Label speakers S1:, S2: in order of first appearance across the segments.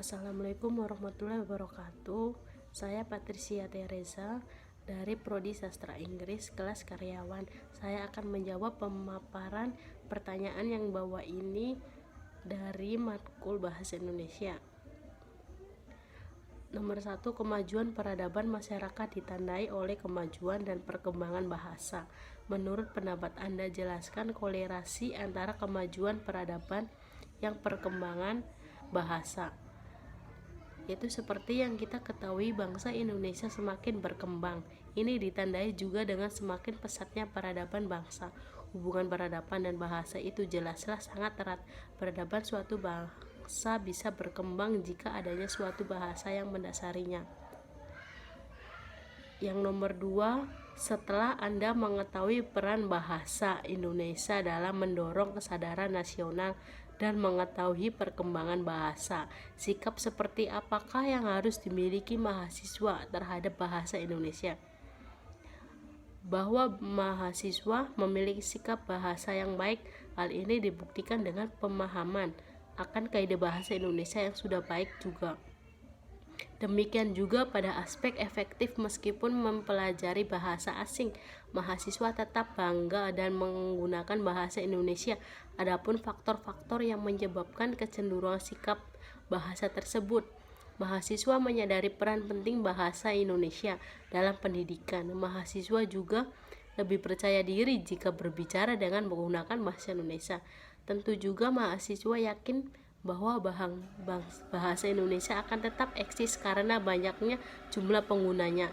S1: Assalamualaikum warahmatullahi wabarakatuh. Saya Patricia Teresa dari Prodi Sastra Inggris kelas karyawan. Saya akan menjawab pemaparan pertanyaan yang bawah ini dari matkul Bahasa Indonesia. Nomor 1, kemajuan peradaban masyarakat ditandai oleh kemajuan dan perkembangan bahasa. Menurut pendapat Anda, jelaskan kolerasi antara kemajuan peradaban yang perkembangan bahasa. Yaitu seperti yang kita ketahui, bangsa Indonesia semakin berkembang. Ini ditandai juga dengan semakin pesatnya peradaban bangsa. Hubungan peradaban dan bahasa itu jelaslah sangat erat. Peradaban suatu bangsa bisa berkembang jika adanya suatu bahasa yang mendasarinya. Yang nomor 2, setelah Anda mengetahui peran bahasa Indonesia dalam mendorong kesadaran nasional dan mengetahui perkembangan bahasa, sikap seperti apakah yang harus dimiliki mahasiswa terhadap bahasa Indonesia? Bahwa mahasiswa memiliki sikap bahasa yang baik, hal ini dibuktikan dengan pemahaman akan kaidah bahasa Indonesia yang sudah baik juga. Demikian juga pada aspek efektif, meskipun mempelajari bahasa asing, mahasiswa tetap bangga dan menggunakan bahasa Indonesia. Adapun faktor-faktor yang menyebabkan kecenderungan sikap bahasa tersebut, mahasiswa menyadari peran penting bahasa Indonesia dalam pendidikan. Mahasiswa juga lebih percaya diri jika berbicara dengan menggunakan bahasa Indonesia. Tentu juga mahasiswa yakin bahwa bahasa Indonesia akan tetap eksis karena banyaknya jumlah penggunanya.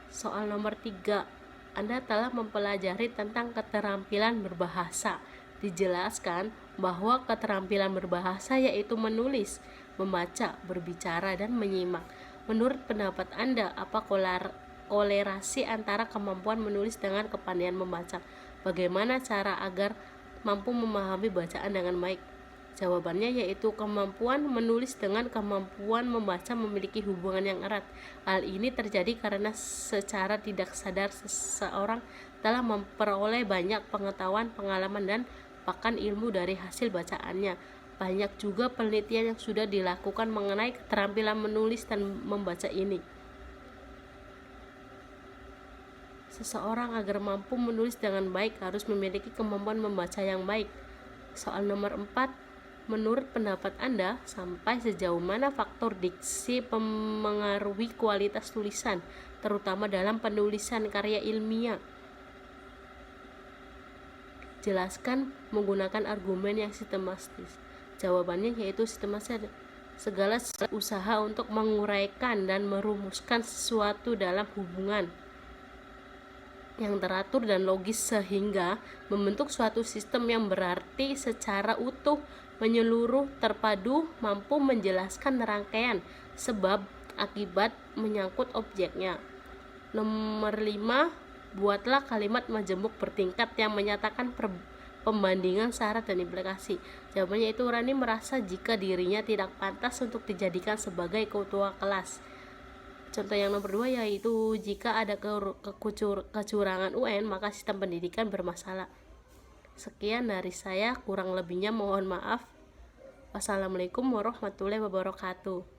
S1: Soal nomor 3, Anda telah mempelajari tentang keterampilan berbahasa. Dijelaskan bahwa keterampilan berbahasa yaitu menulis, membaca, berbicara, dan menyimak. Menurut pendapat Anda, apa kolerasi antara kemampuan menulis dengan kepandaian membaca? Bagaimana cara agar mampu memahami bacaan dengan baik? Jawabannya yaitu kemampuan menulis dengan kemampuan membaca memiliki hubungan yang erat. Hal ini terjadi karena secara tidak sadar seseorang telah memperoleh banyak pengetahuan, pengalaman, dan pakan ilmu dari hasil bacaannya. Banyak juga penelitian yang sudah dilakukan mengenai keterampilan menulis dan membaca ini. Seseorang agar mampu menulis dengan baik harus memiliki kemampuan membaca yang baik. Soal nomor 4, menurut pendapat Anda, sampai sejauh mana faktor diksi mempengaruhi kualitas tulisan, terutama dalam penulisan karya ilmiah? Jelaskan menggunakan argumen yang sistematis. Jawabannya yaitu sistematis segala usaha untuk menguraikan dan merumuskan sesuatu dalam hubungan yang teratur dan logis sehingga membentuk suatu sistem yang berarti secara utuh, menyeluruh, terpadu, mampu menjelaskan rangkaian sebab akibat menyangkut objeknya. Nomor 5, buatlah kalimat majemuk bertingkat yang menyatakan pembandingan syarat dan implikasi. Jawabannya itu Rani merasa jika dirinya tidak pantas untuk dijadikan sebagai ketua kelas. Contoh yang nomor 2 yaitu jika ada kecurangan UN maka sistem pendidikan bermasalah. Sekian dari saya, kurang lebihnya mohon maaf. Wassalamualaikum warahmatullahi wabarakatuh.